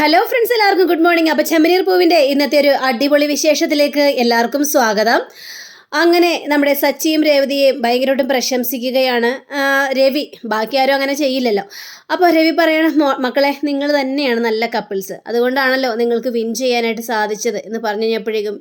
Hello friends, എല്ലാവർക്കും good morning. അപ്പോൾ ചെമ്മനീർ പൂവിൻ്റെ ഇന്നത്തെ ഒരു അടിപൊളി വിശേഷത്തിലേക്ക് എല്ലാവർക്കും സ്വാഗതം. അങ്ങനെ നമ്മുടെ സച്ചിയും രേവതിയെയും ഭയങ്കരമായിട്ടും പ്രശംസിക്കുകയാണ് രവി. ബാക്കി ആരും അങ്ങനെ ചെയ്യില്ലല്ലോ. അപ്പോൾ രവി പറയണം, മക്കളെ നിങ്ങൾ തന്നെയാണ് നല്ല കപ്പിൾസ്, അതുകൊണ്ടാണല്ലോ നിങ്ങൾക്ക് വിൻ ചെയ്യാനായിട്ട് സാധിച്ചത് എന്ന് പറഞ്ഞു കഴിഞ്ഞപ്പോഴേക്കും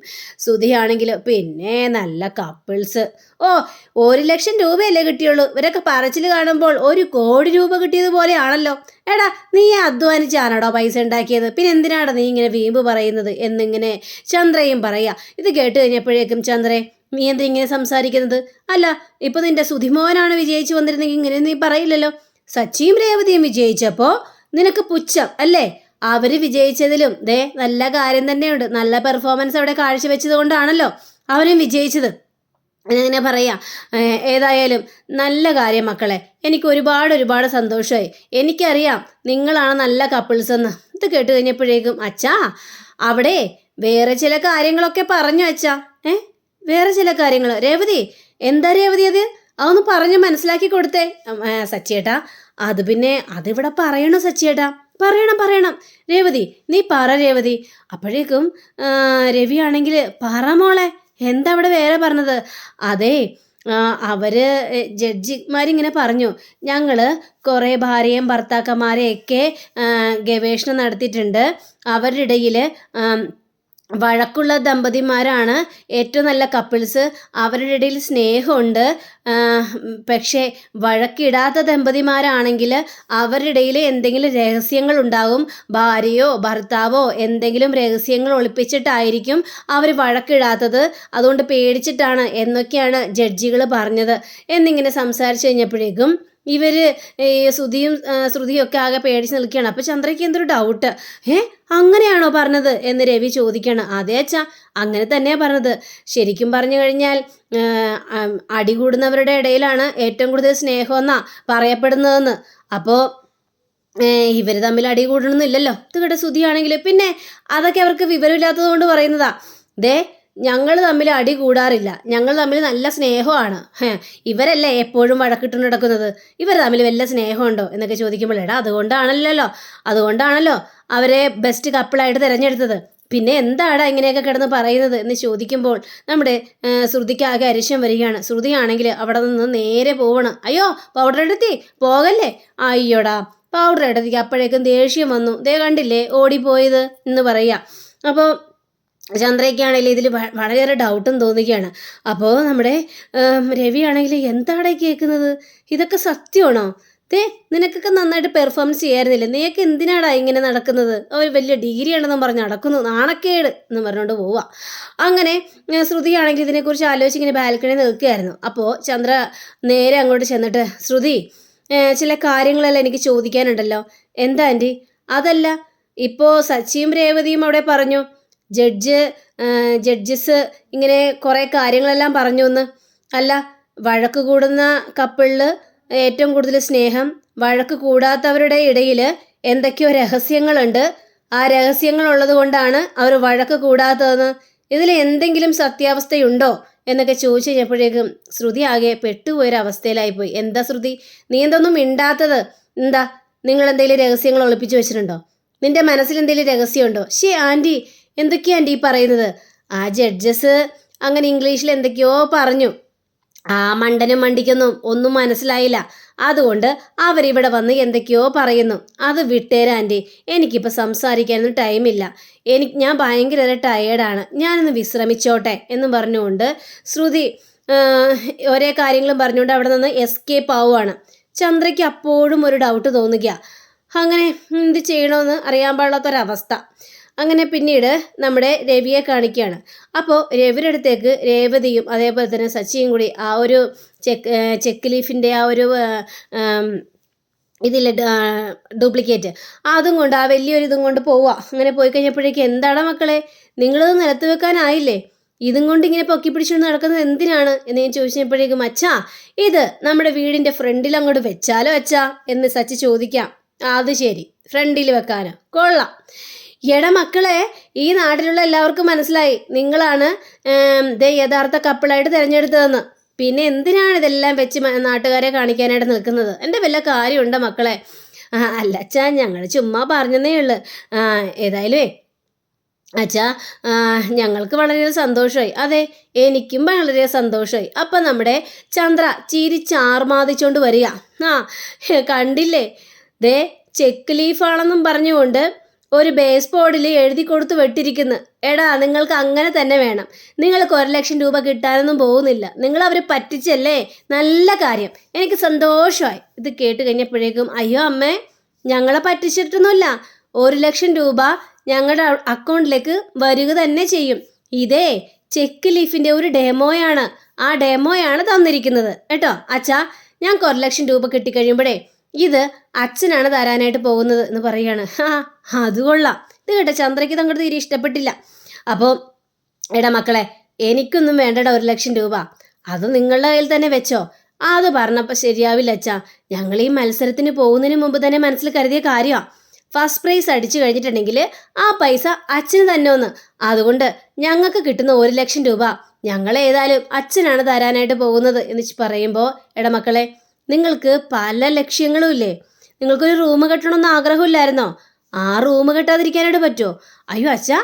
സുധിയാണെങ്കിൽ പിന്നെ നല്ല കപ്പിൾസ്, 1,00,000 രൂപയല്ലേ കിട്ടിയുള്ളൂ, ഇവരൊക്കെ പറച്ചിൽ കാണുമ്പോൾ 1,00,00,000 രൂപ കിട്ടിയതുപോലെയാണല്ലോ. എടാ, നീ അധ്വാനിച്ചാണോടോ പൈസ ഉണ്ടാക്കിയത്, പിന്നെ എന്തിനാണ് നീ ഇങ്ങനെ വീമ്പ് പറയുന്നത് എന്നിങ്ങനെ ചന്ദ്രയും പറയാ. ഇത് കേട്ട് കഴിഞ്ഞപ്പോഴേക്കും ചന്ദ്രേ, നീ എന്താ ഇങ്ങനെ സംസാരിക്കുന്നത്? അല്ല, ഇപ്പൊ നിന്റെ സുധിമോഹനാണ് വിജയിച്ചു വന്നിരുന്നെങ്കിൽ ഇങ്ങനെ നീ പറയില്ലല്ലോ. സച്ചിയും രേവതിയും വിജയിച്ചപ്പോ നിനക്ക് പുച്ഛം അല്ലേ? അവര് വിജയിച്ചതിലും നല്ല കാര്യം തന്നെയുണ്ട്. നല്ല പെർഫോമൻസ് അവിടെ കാഴ്ചവെച്ചത് കൊണ്ടാണല്ലോ അവരും വിജയിച്ചത്. അങ്ങനെ പറയാ. ഏതായാലും നല്ല കാര്യം മക്കളെ, എനിക്ക് ഒരുപാട് സന്തോഷമായി. എനിക്കറിയാം നിങ്ങളാണ് നല്ല കപ്പിൾസ് എന്ന്. ഇത് കേട്ട് കഴിഞ്ഞപ്പോഴേക്കും അച്ഛാ, അവിടെ വേറെ ചില കാര്യങ്ങളൊക്കെ പറഞ്ഞു അച്ഛാ. വേറെ ചില കാര്യങ്ങൾ? രേവതി, എന്താ രേവതി അത്? അതൊന്ന് പറഞ്ഞ് മനസ്സിലാക്കി കൊടുത്തേ. സച്ചിയേട്ടാ, അത് പിന്നെ അതിവിടെ പറയണോ സച്ചിയേട്ടാ? പറയണം രേവതി, നീ പറ രേവതി. അപ്പോഴേക്കും രവി ആണെങ്കിൽ പറ മോളെ, എന്താ അവിടെ വേറെ പറഞ്ഞത്? അതെ, അവര് ജഡ്ജിമാരിങ്ങനെ പറഞ്ഞു, ഞങ്ങൾ കുറേ ഭാര്യയും ഭർത്താക്കന്മാരെയൊക്കെ ഗവേഷണം നടത്തിയിട്ടുണ്ട്. അവരുടെ ഇടയിൽ വഴക്കുള്ള ദമ്പതിമാരാണ് ഏറ്റവും നല്ല കപ്പിൾസ്. അവരുടെ ഇടയിൽ സ്നേഹമുണ്ട്. പക്ഷേ വഴക്കിടാത്ത ദമ്പതിമാരാണെങ്കിൽ അവരുടെ ഇടയിൽ എന്തെങ്കിലും രഹസ്യങ്ങൾ ഉണ്ടാകും. ഭാര്യയോ ഭർത്താവോ എന്തെങ്കിലും രഹസ്യങ്ങൾ ഒളിപ്പിച്ചിട്ടായിരിക്കും അവർ വഴക്കിടാത്തത്. അതുകൊണ്ട് പേടിച്ചിട്ടാണ് എന്നൊക്കെയാണ് ജഡ്ജികൾ പറഞ്ഞത് എന്നിങ്ങനെ സംസാരിച്ചു കഴിഞ്ഞപ്പോഴേക്കും ഇവര് ശ്രുതിയും ഒക്കെ ആകെ പേടിച്ച് നിൽക്കുകയാണ്. അപ്പോൾ ചന്ദ്രയ്ക്ക് എന്തൊരു ഡൗട്ട്, അങ്ങനെയാണോ പറഞ്ഞത് എന്ന് രവി ചോദിക്കുകയാണ്. അതേ അച്ഛാ, അങ്ങനെ തന്നെയാണ് പറഞ്ഞത്. ശരിക്കും പറഞ്ഞു കഴിഞ്ഞാൽ അടികൂടുന്നവരുടെ ഇടയിലാണ് ഏറ്റവും കൂടുതൽ സ്നേഹമെന്നാ പറയപ്പെടുന്നതെന്ന്. അപ്പോൾ ഇവർ തമ്മിൽ അടികൂടണമെന്നില്ലല്ലോ. ഇത് കേട്ട ശ്രുതിയാണെങ്കിൽ പിന്നെ അതൊക്കെ അവർക്ക് വിവരമില്ലാത്തത് കൊണ്ട് പറയുന്നതാ. ഞങ്ങൾ തമ്മിൽ അടി കൂടാറില്ല, ഞങ്ങൾ തമ്മിൽ നല്ല സ്നേഹമാണ്. ഇവരല്ലേ എപ്പോഴും വഴക്കിട്ട് നടക്കുന്നത്, ഇവർ തമ്മിൽ വല്ല സ്നേഹമുണ്ടോ എന്നൊക്കെ ചോദിക്കുമ്പോൾ, അതുകൊണ്ടാണല്ലോ അവരെ ബെസ്റ്റ് കപ്പിളായിട്ട് തിരഞ്ഞെടുത്തത്. പിന്നെ എന്താടാ ഇങ്ങനെയൊക്കെ കിടന്ന് പറയുന്നത് എന്ന് ചോദിക്കുമ്പോൾ നമ്മുടെ ശ്രുതിക്ക് ആകെ അരിശം വരികയാണ്. ശ്രുതിയാണെങ്കിൽ അവിടെ നിന്ന് നേരെ പോവണം. അയ്യോ, പൗഡർ എടുത്തി പോകല്ലേ. അയ്യോടാ, പൗഡർ എടുത്തിക്ക് അപ്പോഴേക്കും ദേഷ്യം വന്നു. കണ്ടില്ലേ ഓടിപ്പോയത് എന്ന് പറയാം. അപ്പോൾ ചന്ദ്രയ്ക്കാണെങ്കിൽ ഇതിൽ വളരെയേറെ ഡൗട്ടും തോന്നുകയാണ്. അപ്പോൾ നമ്മുടെ രവിയാണെങ്കിൽ എന്താടെ കേൾക്കുന്നത്, ഇതൊക്കെ സത്യമാണോ? നിനക്കൊക്കെ നന്നായിട്ട് പെർഫോമൻസ് ചെയ്യായിരുന്നില്ല, നീയൊക്കെ എന്തിനാടാ ഇങ്ങനെ നടക്കുന്നത്? അവർ വലിയ ഡിഗ്രി ആണെന്നും പറഞ്ഞ് നടക്കുന്നു, നാണക്കേട് എന്ന് പറഞ്ഞുകൊണ്ട് പോവുക. അങ്ങനെ ശ്രുതിയാണെങ്കിൽ ഇതിനെക്കുറിച്ച് ആലോചിച്ച് ഇങ്ങനെ ബാൽക്കണിയിൽ നിൽക്കുകയായിരുന്നു. അപ്പോൾ ചന്ദ്ര നേരെ അങ്ങോട്ട് ചെന്നിട്ട്, ശ്രുതി, ചില കാര്യങ്ങളെല്ലാം എനിക്ക് ചോദിക്കാനുണ്ടല്ലോ. എന്താ ആൻറ്റി? അതല്ല, ഇപ്പോൾ സച്ചിയും രേവതിയും അവിടെ പറഞ്ഞു, ജഡ്ജസ് ഇങ്ങനെ കുറേ കാര്യങ്ങളെല്ലാം പറഞ്ഞു എന്ന്. അല്ല, വഴക്ക് കൂടുന്ന കപ്പിളിൽ ഏറ്റവും കൂടുതൽ സ്നേഹം, വഴക്ക് കൂടാത്തവരുടെ ഇടയിൽ എന്തൊക്കെയോ രഹസ്യങ്ങളുണ്ട്, ആ രഹസ്യങ്ങൾ ഉള്ളത് കൊണ്ടാണ് അവർ വഴക്ക് കൂടാത്തതെന്ന്. ഇതിൽ എന്തെങ്കിലും സത്യാവസ്ഥയുണ്ടോ എന്നൊക്കെ ചോദിച്ചു കഴിഞ്ഞപ്പോഴേക്കും ശ്രുതി ആകെ പെട്ടുപോയൊരവസ്ഥയിലായിപ്പോയി. എന്താ ശ്രുതി, നീ എന്തൊന്നും മിണ്ടാത്തത്? എന്താ, നിങ്ങൾ എന്തെങ്കിലും രഹസ്യങ്ങൾ ഒളിപ്പിച്ചു വെച്ചിട്ടുണ്ടോ? നിന്റെ മനസ്സിൽ എന്തെങ്കിലും രഹസ്യമുണ്ടോ? ആൻറ്റി, എന്തൊക്കെയാ ആൻറ്റി ഈ പറയുന്നത്? ആ ജഡ്ജസ് അങ്ങനെ ഇംഗ്ലീഷിൽ എന്തൊക്കെയോ പറഞ്ഞു, ആ മണ്ടനും മണ്ടിക്കൊന്നും ഒന്നും മനസ്സിലായില്ല. അതുകൊണ്ട് അവരിവിടെ വന്ന് എന്തൊക്കെയോ പറയുന്നു. അത് വിട്ടേരാ ആൻറ്റി, എനിക്കിപ്പോൾ സംസാരിക്കാനൊന്നും ടൈമില്ല. ഞാൻ ഭയങ്കര ടയേർഡാണ്, ഞാനൊന്ന് വിശ്രമിച്ചോട്ടെ എന്നും പറഞ്ഞുകൊണ്ട് ശ്രുതി ഓരോ കാര്യങ്ങളും പറഞ്ഞുകൊണ്ട് അവിടെ നിന്ന് എസ്കേപ്പ് ആവുകയാണ്. ചന്ദ്രയ്ക്ക് അപ്പോഴും ഒരു ഡൗട്ട് തോന്നുക. അങ്ങനെ എന്ത് ചെയ്യണമെന്ന് അറിയാൻ പാടില്ലാത്തൊരവസ്ഥ. അങ്ങനെ പിന്നീട് നമ്മുടെ രവിയെ കാണിക്കുകയാണ്. അപ്പോൾ രവിയുടെ അടുത്തേക്ക് രേവതിയും അതേപോലെ തന്നെ സച്ചിയും കൂടി ആ ഒരു ചെക്ക് ലീഫിൻ്റെ ആ ഒരു ഇതിൽ ഡ്യൂപ്ലിക്കേറ്റ് അതും കൊണ്ട് ആ വലിയൊരു ഇതും കൊണ്ട് പോവുക. അങ്ങനെ പോയി കഴിഞ്ഞപ്പോഴേക്കും, എന്താണ് മക്കളെ, നിങ്ങളത് നിലത്ത് വെക്കാനായില്ലേ? ഇതും കൊണ്ട് ഇങ്ങനെ പൊക്കി പിടിച്ചുകൊണ്ട് നടക്കുന്നത് എന്തിനാണ് എന്ന് ഞാൻ ചോദിച്ചപ്പോഴേക്കും, അച്ഛാ, ഇത് നമ്മുടെ വീടിൻ്റെ ഫ്രണ്ടിൽ അങ്ങോട്ട് വെച്ചാലോ അച്ഛാ എന്ന് സച്ചി ചോദിക്കാം. അത് ശരി, ഫ്രണ്ടിൽ വെക്കാനോ, കൊള്ളാം. മക്കളെ, ഈ നാട്ടിലുള്ള എല്ലാവർക്കും മനസ്സിലായി നിങ്ങളാണ് യഥാർത്ഥ കപ്പിളായിട്ട് തിരഞ്ഞെടുത്തതെന്ന്. പിന്നെ എന്തിനാണ് ഇതെല്ലാം വെച്ച് നാട്ടുകാരെ കാണിക്കാനായിട്ട് നിൽക്കുന്നത്? എൻ്റെ വല്ല കാര്യമുണ്ടോ മക്കളെ? അല്ല അച്ഛാ, ഞങ്ങൾ ചുമ്മാ പറഞ്ഞതേ ഉള്ളു. ഏതായാലും അച്ഛാ, ഞങ്ങൾക്ക് വളരെ സന്തോഷമായി. അതെ, എനിക്കും വളരെ സന്തോഷമായി. അപ്പം നമ്മുടെ ചന്ദ്ര ചിരിച്ചാർമാദിച്ചോണ്ട് വരിക. ആ കണ്ടില്ലേ, ദേ ചെക്ക് ലീഫാണെന്നും പറഞ്ഞുകൊണ്ട് ഒരു ബേസ് ബോർഡിൽ എഴുതി കൊടുത്ത് വെട്ടിരിക്കുന്നു. എടാ, നിങ്ങൾക്ക് അങ്ങനെ തന്നെ വേണം. നിങ്ങൾക്ക് 1,00,000 രൂപ കിട്ടാനൊന്നും പോകുന്നില്ല. നിങ്ങൾ അവരെ പറ്റിച്ചല്ലേ. നല്ല കാര്യം, എനിക്ക് സന്തോഷമായി. ഇത് കേട്ട് കഴിഞ്ഞപ്പോഴേക്കും, അയ്യോ അമ്മേ, ഞങ്ങളെ പറ്റിച്ചിട്ടൊന്നുമില്ല. 1,00,000 രൂപ ഞങ്ങളുടെ അക്കൗണ്ടിലേക്ക് വരിക തന്നെ ചെയ്യും. ഇതേ ചെക്ക് ലീഫിൻ്റെ ഒരു ഡെമോയാണ്. ആ ഡെമോയാണ് തന്നിരിക്കുന്നത് കേട്ടോ. അച്ഛാ, ഞങ്ങൾക്ക് 1,00,000 രൂപ കിട്ടിക്കഴിയുമ്പോഴേ ഇത് അച്ഛനാണ് തരാനായിട്ട് പോകുന്നത് എന്ന് പറയുകയാണ്. അത് കൊള്ളാം. ഇത് കേട്ടോ ചന്ദ്രയ്ക്ക് തങ്ങോട്ട് തീരെ ഇഷ്ടപ്പെട്ടില്ല. അപ്പോൾ എടാ മക്കളെ, എനിക്കൊന്നും വേണ്ടടാ 1,00,000 രൂപ. അത് നിങ്ങളുടെ കയ്യിൽ തന്നെ വെച്ചോ. അത് പറഞ്ഞപ്പോൾ ശരിയാവില്ല അച്ഛാ. ഞങ്ങൾ ഈ മത്സരത്തിന് പോകുന്നതിന് മുമ്പ് തന്നെ മനസ്സിൽ കരുതിയ കാര്യമാണ്. ഫസ്റ്റ് പ്രൈസ് അടിച്ചു കഴിഞ്ഞിട്ടുണ്ടെങ്കിൽ ആ പൈസ അച്ഛന് തന്നെ ഒന്ന്. അതുകൊണ്ട് ഞങ്ങൾക്ക് കിട്ടുന്ന 1,00,000 രൂപ ഞങ്ങൾ ഏതായാലും അച്ഛനാണ് തരാനായിട്ട് പോകുന്നത് എന്ന് പറയുമ്പോൾ, എടാ മക്കളെ, നിങ്ങൾക്ക് പല ലക്ഷ്യങ്ങളും ഇല്ലേ? നിങ്ങൾക്കൊരു റൂം കെട്ടണമെന്ന് ആഗ്രഹമില്ലായിരുന്നോ? ആ റൂം കെട്ടാതിരിക്കാനായിട്ട് പറ്റുമോ? അയ്യോ അച്ഛാ,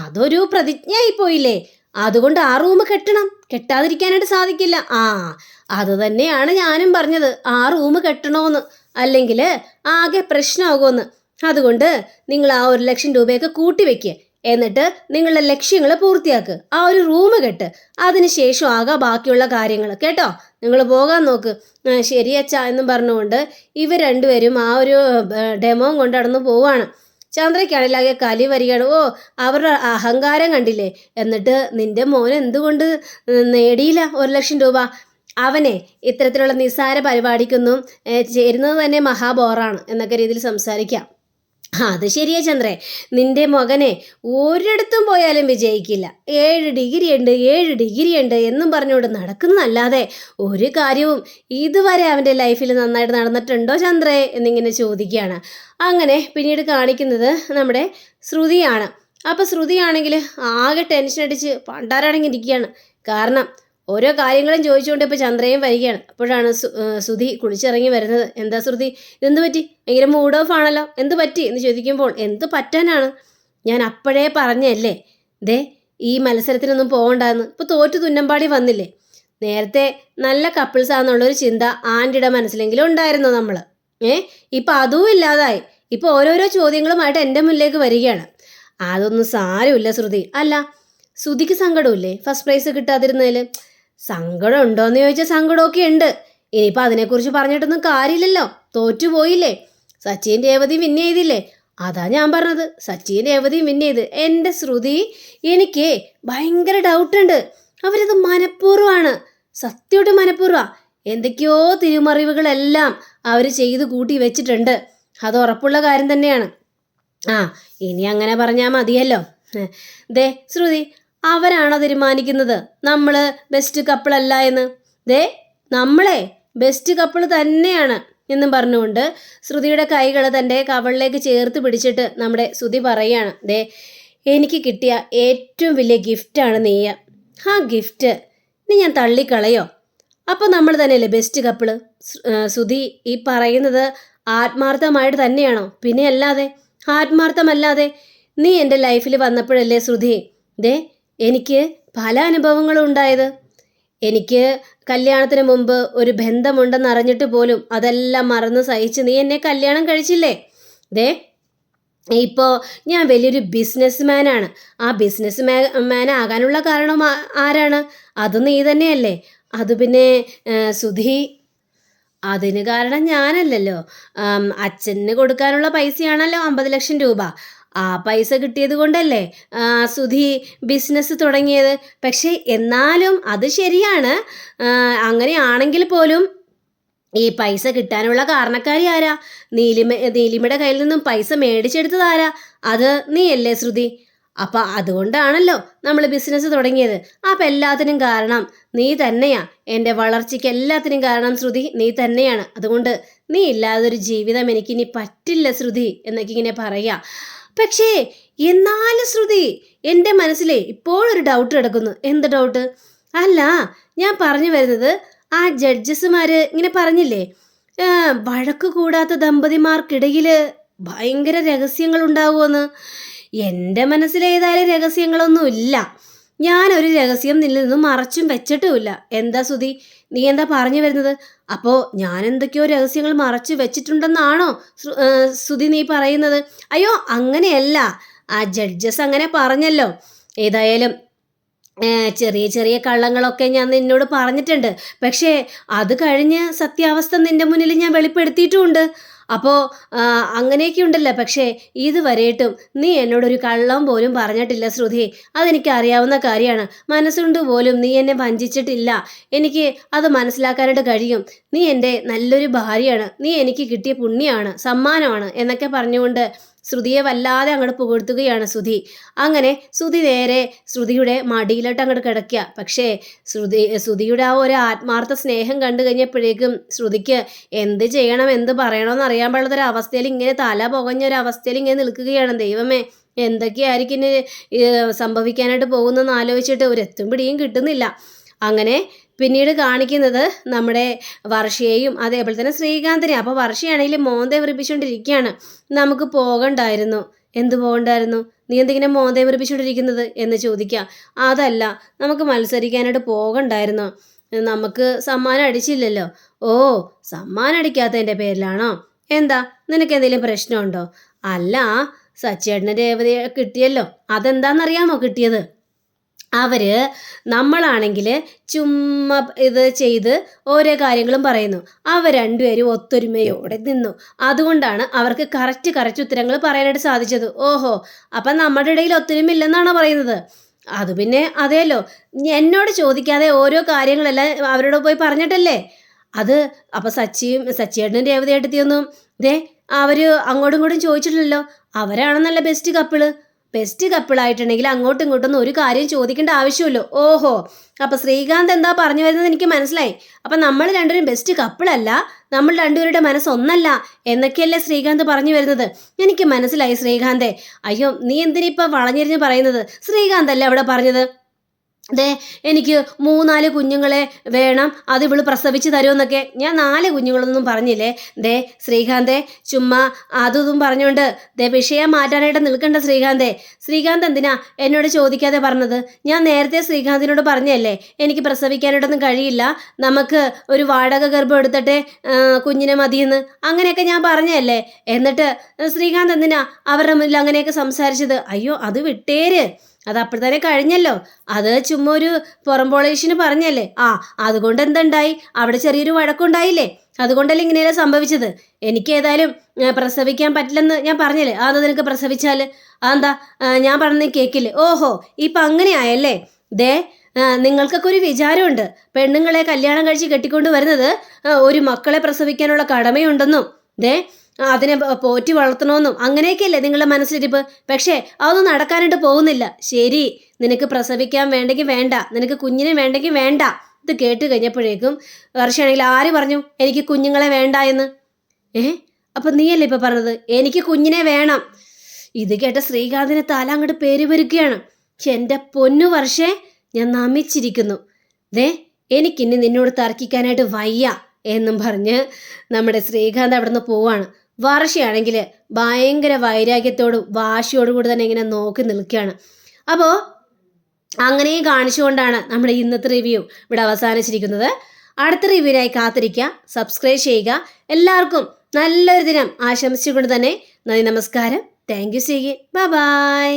അതൊരു പ്രതിജ്ഞയായി പോയില്ലേ. അതുകൊണ്ട് ആ റൂം കെട്ടണം, കെട്ടാതിരിക്കാനായിട്ട് സാധിക്കില്ല. അത് തന്നെയാണ് ഞാനും പറഞ്ഞത്, ആ റൂം കെട്ടണമെന്ന്. അല്ലെങ്കിൽ ആകെ പ്രശ്നമാകുമെന്ന്. അതുകൊണ്ട് നിങ്ങൾ ആ 1,00,000 രൂപയൊക്കെ കൂട്ടി വെക്കുക. എന്നിട്ട് നിങ്ങളുടെ ലക്ഷ്യങ്ങൾ പൂർത്തിയാക്കുക. ആ ഒരു റൂം കെട്ട്, അതിനുശേഷം ആകാം ബാക്കിയുള്ള കാര്യങ്ങൾ കേട്ടോ. നിങ്ങൾ പോകാൻ നോക്ക്. ശരി അച്ഛാ എന്നും പറഞ്ഞുകൊണ്ട് ഇവർ രണ്ടുപേരും ആ ഒരു ഡെമോ കൊണ്ട് നടന്നു പോവാണ്. ചന്ദ്രയ്ക്കാണെങ്കിലാകെ കലി വരികയാണ്. അവരുടെ അഹങ്കാരം കണ്ടില്ലേ. എന്നിട്ട് നിന്റെ മോൻ എന്തുകൊണ്ട് നേടിയില്ല 1,00,000 രൂപ? അവനെ ഇത്തരത്തിലുള്ള നിസ്സാര പരിപാടിക്കൊന്നും ചേരുന്നത് തന്നെ മഹാബോറാണ് എന്നൊക്കെ രീതിയിൽ സംസാരിക്കാം. അത് ശരിയാ ചന്ദ്രേ, നിന്റെ മകനെ ഒരിടത്തും പോയാലും വിജയിക്കില്ല. 7 ഡിഗ്രി ഉണ്ട് എന്നും പറഞ്ഞുകൊണ്ട് നടക്കുന്നതല്ലാതെ ഒരു കാര്യവും ഇതുവരെ അവൻ്റെ ലൈഫിൽ നന്നായിട്ട് നടന്നിട്ടുണ്ടോ ചന്ദ്രേ എന്നിങ്ങനെ ചോദിക്കുകയാണ്. അങ്ങനെ പിന്നീട് കാണിക്കുന്നത് നമ്മുടെ ശ്രുതിയാണ്. അപ്പോൾ ശ്രുതിയാണെങ്കിൽ ആകെ ടെൻഷൻ അടിച്ച് പണ്ടാരടങ്ങിയിരിക്കുകയാണ്. കാരണം ഓരോ കാര്യങ്ങളും ചോദിച്ചുകൊണ്ട് ഇപ്പോൾ ചന്ദ്രയും വരികയാണ്. അപ്പോഴാണ് ശ്രുതി കുളിച്ചിറങ്ങി വരുന്നത്. എന്താ ശ്രുതി, ഇതെന്ത് പറ്റി? ഭയങ്കര മൂഡ് ഓഫ് ആണല്ലോ, എന്ത് പറ്റി എന്ന് ചോദിക്കുമ്പോൾ, എന്ത് പറ്റാനാണ്, ഞാൻ അപ്പോഴേ പറഞ്ഞല്ലേ ദേ ഈ മത്സരത്തിനൊന്നും പോകണ്ടെന്ന്. ഇപ്പോൾ തോറ്റു തുന്നമ്പാടി വന്നില്ലേ. നേരത്തെ നല്ല കപ്പിൾസാണെന്നുള്ളൊരു ചിന്ത ആൻറ്റിയുടെ മനസ്സിലെങ്കിലും ഉണ്ടായിരുന്നു നമ്മൾ. ഇപ്പം അതും ഇല്ലാതായി. ഇപ്പോൾ ഓരോരോ ചോദ്യങ്ങളുമായിട്ട് എൻ്റെ മുന്നിലേക്ക് വരികയാണ്. അതൊന്നും സാരമില്ല ശ്രുതി. അല്ല, ശ്രുതിക്ക് സങ്കടമില്ലേ ഫസ്റ്റ് പ്രൈസ് കിട്ടാതിരുന്നതിൽ? സങ്കടം ഉണ്ടോയെന്ന് ചോദിച്ചാൽ സങ്കടമൊക്കെ ഉണ്ട്. ഇനിയിപ്പോൾ അതിനെക്കുറിച്ച് പറഞ്ഞിട്ടൊന്നും കാര്യമില്ലല്ലോ, തോറ്റുപോയില്ലേ. സച്ചിൻ രേവതി വിൻ ചെയ്തില്ലേ. അതാ ഞാൻ പറഞ്ഞത്, സച്ചിൻ രേവതി വിൻ ചെയ്ത്. എൻ്റെ ശ്രുതി, എനിക്ക് ഭയങ്കര ഡൗട്ടുണ്ട്. അവരത് മനഃപൂർവ്വമാണ്, സത്യമായിട്ട് മനഃപൂർവ്വമാണ്. എന്തൊക്കെയോ തിരുമറിവുകളെല്ലാം അവർ ചെയ്ത് കൂട്ടി വെച്ചിട്ടുണ്ട്. അത് ഉറപ്പുള്ള കാര്യം തന്നെയാണ്. ഇനി അങ്ങനെ പറഞ്ഞാൽ മതിയല്ലോ. ദേ ശ്രുതി, അവരാണോ തീരുമാനിക്കുന്നത് നമ്മൾ ബെസ്റ്റ് കപ്പിളല്ല എന്ന്? ദേ നമ്മളെ ബെസ്റ്റ് കപ്പിൾ തന്നെയാണ് എന്നും പറഞ്ഞുകൊണ്ട് ശ്രുതിയുടെ കൈകൾ തൻ്റെ കവളിലേക്ക് ചേർത്ത് പിടിച്ചിട്ട് നമ്മുടെ ശ്രുതി പറയുകയാണ്, ദേ എനിക്ക് കിട്ടിയ ഏറ്റവും വലിയ ഗിഫ്റ്റാണ് നീയ. ആ ഗിഫ്റ്റ് നീ ഞാൻ തള്ളിക്കളയോ? അപ്പോൾ നമ്മൾ തന്നെയല്ലേ ബെസ്റ്റ് കപ്പിള്? ശ്രുതി ഈ പറയുന്നത് ആത്മാർത്ഥമായിട്ട് തന്നെയാണോ? പിന്നെ അല്ലാതെ, ആത്മാർത്ഥമല്ലാതെ നീ എൻ്റെ ലൈഫിൽ വന്നപ്പോഴല്ലേ ശ്രുതി ദേ എനിക്ക് പല അനുഭവങ്ങളും ഉണ്ടായത്. എനിക്ക് കല്യാണത്തിന് മുമ്പ് ഒരു ബന്ധമുണ്ടെന്ന് അറിഞ്ഞിട്ട് പോലും അതെല്ലാം മറന്ന് സഹിച്ച് നീ എന്നെ കല്യാണം കഴിച്ചില്ലേ. ദേ ഇപ്പോൾ ഞാൻ വലിയൊരു ബിസിനസ്മാനാണ്. ആ ബിസിനസ് ആകാനുള്ള കാരണം ആരാണ്? അത് നീ തന്നെയല്ലേ. അത് പിന്നെ സുധി, അതിന് കാരണം ഞാനല്ലല്ലോ. അച്ഛന് കൊടുക്കാനുള്ള പൈസയാണല്ലോ 50,00,000 രൂപ. ആ പൈസ കിട്ടിയത് കൊണ്ടല്ലേ സുധി ബിസിനസ് തുടങ്ങിയത്. പക്ഷേ എന്നാലും അത് ശരിയാണ്. അങ്ങനെയാണെങ്കിൽ പോലും ഈ പൈസ കിട്ടാനുള്ള കാരണക്കാരി ആരാ? നീലിമയുടെ കയ്യിൽ നിന്നും പൈസ മേടിച്ചെടുത്തത് ആരാ? അത് നീയല്ലേ ശ്രുതി. അപ്പം അതുകൊണ്ടാണല്ലോ നമ്മൾ ബിസിനസ് തുടങ്ങിയത്. അപ്പം എല്ലാത്തിനും കാരണം നീ തന്നെയാ. എൻ്റെ വളർച്ചയ്ക്ക് എല്ലാത്തിനും കാരണം ശ്രുതി നീ തന്നെയാണ്. അതുകൊണ്ട് നീ ഇല്ലാതൊരു ജീവിതം എനിക്കിനി പറ്റില്ല ശ്രുതി എന്നൊക്കെ ഇങ്ങനെ പറയാ. പക്ഷേ എന്നാലും ശ്രുതി, എൻ്റെ മനസ്സിലെ ഇപ്പോഴൊരു ഡൗട്ട് കിടക്കുന്നു. എന്ത് ഡൗട്ട്? അല്ല, ഞാൻ പറഞ്ഞു വരുന്നത്, ആ ജഡ്ജസ്മാർ ഇങ്ങനെ പറഞ്ഞില്ലേ, വഴക്ക് കൂടാത്ത ദമ്പതിമാർക്കിടയിൽ ഭയങ്കര രഹസ്യങ്ങൾ ഉണ്ടാവുമെന്ന്. എൻ്റെ മനസ്സിലേതായാലും രഹസ്യങ്ങളൊന്നും ഇല്ല. ഞാനൊരു രഹസ്യം നിന്നിൽ നിന്നും മറച്ചും വെച്ചിട്ടുമില്ല. എന്താ സുധി, നീ എന്താ പറഞ്ഞു വരുന്നത്? അപ്പോൾ ഞാൻ എന്തൊക്കെയോ രഹസ്യങ്ങൾ മറച്ചു വെച്ചിട്ടുണ്ടെന്നാണോ സുധി നീ പറയുന്നത്? അയ്യോ, അങ്ങനെയല്ല. ആ ജഡ്ജസ് അങ്ങനെ പറഞ്ഞല്ലോ. ഏതായാലും ചെറിയ ചെറിയ കള്ളങ്ങളൊക്കെ ഞാൻ നിന്നോട് പറഞ്ഞിട്ടുണ്ട്. പക്ഷേ അത് കഴിഞ്ഞ് സത്യാവസ്ഥ നിന്റെ മുന്നിൽ ഞാൻ വെളിപ്പെടുത്തിയിട്ടുമുണ്ട്. അപ്പോൾ അങ്ങനെയൊക്കെ ഉണ്ടല്ലോ. പക്ഷേ ഇതുവരെയായിട്ടും നീ എന്നോടൊരു കള്ളം പോലും പറഞ്ഞിട്ടില്ല ശ്രുതി. അതെനിക്ക് അറിയാവുന്ന കാര്യമാണ്. മനസ്സുകൊണ്ട് പോലും നീ എന്നെ വഞ്ചിച്ചിട്ടില്ല. എനിക്ക് അത് മനസ്സിലാക്കാനായിട്ട് കഴിയും. നീ എൻ്റെ നല്ലൊരു ഭാര്യയാണ്, നീ എനിക്ക് കിട്ടിയ പുണ്യമാണ്, സമ്മാനമാണ് എന്നൊക്കെ പറഞ്ഞുകൊണ്ട് ശ്രുതിയെ വല്ലാതെ അങ്ങോട്ട് പുകഴ്ത്തുകയാണ് സുധി. അങ്ങനെ സുധി നേരെ ശ്രുതിയുടെ മടിയിലോട്ട് അങ്ങോട്ട് കിടക്കുക. പക്ഷേ ശ്രുതിയുടെ ആ ഒരു ആത്മാർത്ഥ സ്നേഹം കണ്ടു കഴിഞ്ഞപ്പോഴേക്കും ശ്രുതിക്ക് എന്ത് ചെയ്യണം എന്ത് പറയണമെന്ന് അറിയാൻ പാടുള്ളൊരവസ്ഥയിൽ ഇങ്ങനെ തല പുകഞ്ഞൊരവസ്ഥയിൽ ഇങ്ങനെ നിൽക്കുകയാണ്. ദൈവമേ, എന്തൊക്കെയായിരിക്കും ഇനി സംഭവിക്കാനായിട്ട് പോകുന്നതെന്ന് ആലോചിച്ചിട്ട് ഒരു എത്തും പിടിയും കിട്ടുന്നില്ല. അങ്ങനെ പിന്നീട് കാണിക്കുന്നത് നമ്മുടെ വർഷയെയും അതേപോലെ തന്നെ ശ്രീകാന്തിനെ. അപ്പോൾ വർഷയാണെങ്കിൽ മോന്തെ വിറിപ്പിച്ചുകൊണ്ടിരിക്കുകയാണ്. നമുക്ക് പോകണ്ടായിരുന്നു. എന്ത് പോകണ്ടായിരുന്നു? നീ എന്തിങ്ങനെ മോന്തെ വിറിപ്പിച്ചുകൊണ്ടിരിക്കുന്നത് എന്ന് ചോദിക്കാം. അതല്ല, നമുക്ക് മത്സരിക്കാനായിട്ട് പോകണ്ടായിരുന്നു. നമുക്ക് സമ്മാനം അടിച്ചില്ലല്ലോ. ഓ, സമ്മാനം അടിക്കാത്തതിൻ്റെ പേരിലാണോ? എന്താ, നിനക്ക് എന്തെങ്കിലും പ്രശ്നമുണ്ടോ? അല്ല, സച്ചേട്ടന് രേവതിയെ കിട്ടിയല്ലോ. അതെന്താണെന്നറിയാമോ കിട്ടിയത്? നമ്മളാണെങ്കിൽ ചുമ്മാ ഇത് ചെയ്ത് ഓരോ കാര്യങ്ങളും പറയുന്നു. അവർ രണ്ടുപേരും ഒത്തൊരുമയോടെ നിന്നു. അതുകൊണ്ടാണ് അവർക്ക് കറക്റ്റ് ഉത്തരങ്ങൾ പറയാനായിട്ട് സാധിച്ചത്. ഓഹോ, അപ്പം നമ്മുടെ ഇടയിൽ ഒത്തൊരുമില്ലെന്നാണോ പറയുന്നത്? അത് പിന്നെ അതെയല്ലോ, എന്നോട് ചോദിക്കാതെ ഓരോ കാര്യങ്ങളെല്ലാം അവരോട് പോയി പറഞ്ഞിട്ടല്ലേ അത്. അപ്പം സച്ചിയേട്ടനും രേവതിയേട്ടത്തിയൊന്നും അവർ അങ്ങോട്ടും ഇങ്ങോട്ടും ചോദിച്ചിട്ടില്ലല്ലോ. അവരാണെന്നല്ല ബെസ്റ്റ് കപ്പിളായിട്ടുണ്ടെങ്കിൽ അങ്ങോട്ടും ഇങ്ങോട്ടൊന്നും ഒരു കാര്യം ചോദിക്കേണ്ട ആവശ്യമില്ലോ. ഓഹോ, അപ്പം ശ്രീകാന്ത് എന്താ പറഞ്ഞു വരുന്നത് എനിക്ക് മനസ്സിലായി. അപ്പം നമ്മൾ രണ്ടുപേരും ബെസ്റ്റ് കപ്പിളല്ല, നമ്മൾ രണ്ടുപേരുടെ മനസ്സൊന്നല്ല എന്നൊക്കെയല്ലേ ശ്രീകാന്ത് പറഞ്ഞു വരുന്നത്. എനിക്ക് മനസ്സിലായി ശ്രീകാന്തേ. അയ്യോ, നീ എന്തിനിപ്പം വളഞ്ഞിരിഞ്ഞ് പറയുന്നത്? ശ്രീകാന്ത് അല്ലേ അവിടെ പറഞ്ഞത്, എനിക്ക് 3-4 കുഞ്ഞുങ്ങളെ വേണം, അത് ഇവള് പ്രസവിച്ച് തരുമെന്നൊക്കെ. ഞാൻ 4 കുഞ്ഞുങ്ങളൊന്നും പറഞ്ഞില്ലേ. ശ്രീകാന്തേ, ചുമ്മാ അതും പറഞ്ഞുകൊണ്ട് വിഷയം മാറ്റാനായിട്ട് നിൽക്കണ്ട ശ്രീകാന്തേ. ശ്രീകാന്ത് എന്തിനാ എന്നോട് ചോദിക്കാതെ പറഞ്ഞത്? ഞാൻ നേരത്തെ ശ്രീകാന്തിനോട് പറഞ്ഞല്ലേ എനിക്ക് പ്രസവിക്കാനായിട്ടൊന്നും കഴിയില്ല, നമുക്ക് ഒരു വാടക ഗർഭം എടുത്തിട്ട് കുഞ്ഞിനെ മതിയെന്ന്. അങ്ങനെയൊക്കെ ഞാൻ പറഞ്ഞല്ലേ. എന്നിട്ട് ശ്രീകാന്ത് എന്തിനാ അവരുടെ മുന്നിൽ അങ്ങനെയൊക്കെ സംസാരിച്ചത്? അയ്യോ, അത് വിട്ടേര്, അത് അപ്പോഴത്തന്നെ കഴിഞ്ഞല്ലോ. അത് ചുമ്മാ ഒരു പുറംപോളേഷന് പറഞ്ഞല്ലേ. അതുകൊണ്ട് എന്തുണ്ടായി? അവിടെ ചെറിയൊരു വഴക്കുണ്ടായില്ലേ. അതുകൊണ്ടല്ലേ ഇങ്ങനെയല്ലേ സംഭവിച്ചത്. എനിക്ക് ഏതായാലും പ്രസവിക്കാൻ പറ്റില്ലെന്ന് ഞാൻ പറഞ്ഞല്ലേ. അത് നിനക്ക് പ്രസവിച്ചാൽ അതെന്താ ഞാൻ പറഞ്ഞ കേക്കില്ലേ? ഓഹോ, ഇപ്പം അങ്ങനെ ആയല്ലേ. നിങ്ങൾക്കൊക്കെ ഒരു വിചാരമുണ്ട്, പെണ്ണുങ്ങളെ കല്യാണം കഴിച്ച് കെട്ടിക്കൊണ്ട് വരുന്നത് ഒരു മക്കളെ പ്രസവിക്കാനുള്ള കടമയുണ്ടെന്നും അതിനെ പോറ്റി വളർത്തണമെന്നും അങ്ങനെയൊക്കെയല്ലേ നിങ്ങളുടെ മനസ്സിലിരിപ്പ്. പക്ഷേ അതൊന്നും നടക്കാനായിട്ട് പോകുന്നില്ല. ശരി, നിനക്ക് പ്രസവിക്കാൻ വേണ്ടെങ്കിൽ വേണ്ട, നിനക്ക് കുഞ്ഞിനെ വേണ്ടെങ്കിൽ വേണ്ട. ഇത് കേട്ട് കഴിഞ്ഞപ്പോഴേക്കും വർഷമാണെങ്കിൽ ആര് പറഞ്ഞു എനിക്ക് കുഞ്ഞുങ്ങളെ വേണ്ട എന്ന്? അപ്പം നീയല്ലേ ഇപ്പം പറഞ്ഞത് എനിക്ക് കുഞ്ഞിനെ വേണം? ഇത് കേട്ട ശ്രീകാന്തിനെ തല അങ്ങോട്ട് പേരുപെരുക്കുകയാണ്. എൻ്റെ പൊന്നു വർഷേ, ഞാൻ നമിച്ചിരിക്കുന്നു. എനിക്കിനി നിന്നോട് തർക്കിക്കാനായിട്ട് വയ്യ എന്നും പറഞ്ഞ് നമ്മുടെ ശ്രീകാന്ത് അവിടെ നിന്ന് പോവാണ്. വർഷയാണെങ്കിൽ ഭയങ്കര വൈരാഗ്യത്തോടും വാശിയോടും കൂടി തന്നെ ഇങ്ങനെ നോക്കി നിൽക്കുകയാണ്. അപ്പോൾ അങ്ങനെയും കാണിച്ചുകൊണ്ടാണ് നമ്മുടെ ഇന്നത്തെ റിവ്യൂ ഇവിടെ അവസാനിച്ചിരിക്കുന്നത്. അടുത്ത റിവ്യൂവിനായി കാത്തിരിക്കുക, സബ്സ്ക്രൈബ് ചെയ്യുക. എല്ലാവർക്കും നല്ലൊരു ദിനം ആശംസിച്ചുകൊണ്ട് തന്നെ നന്ദി, നമസ്കാരം, താങ്ക് യു, ബൈ.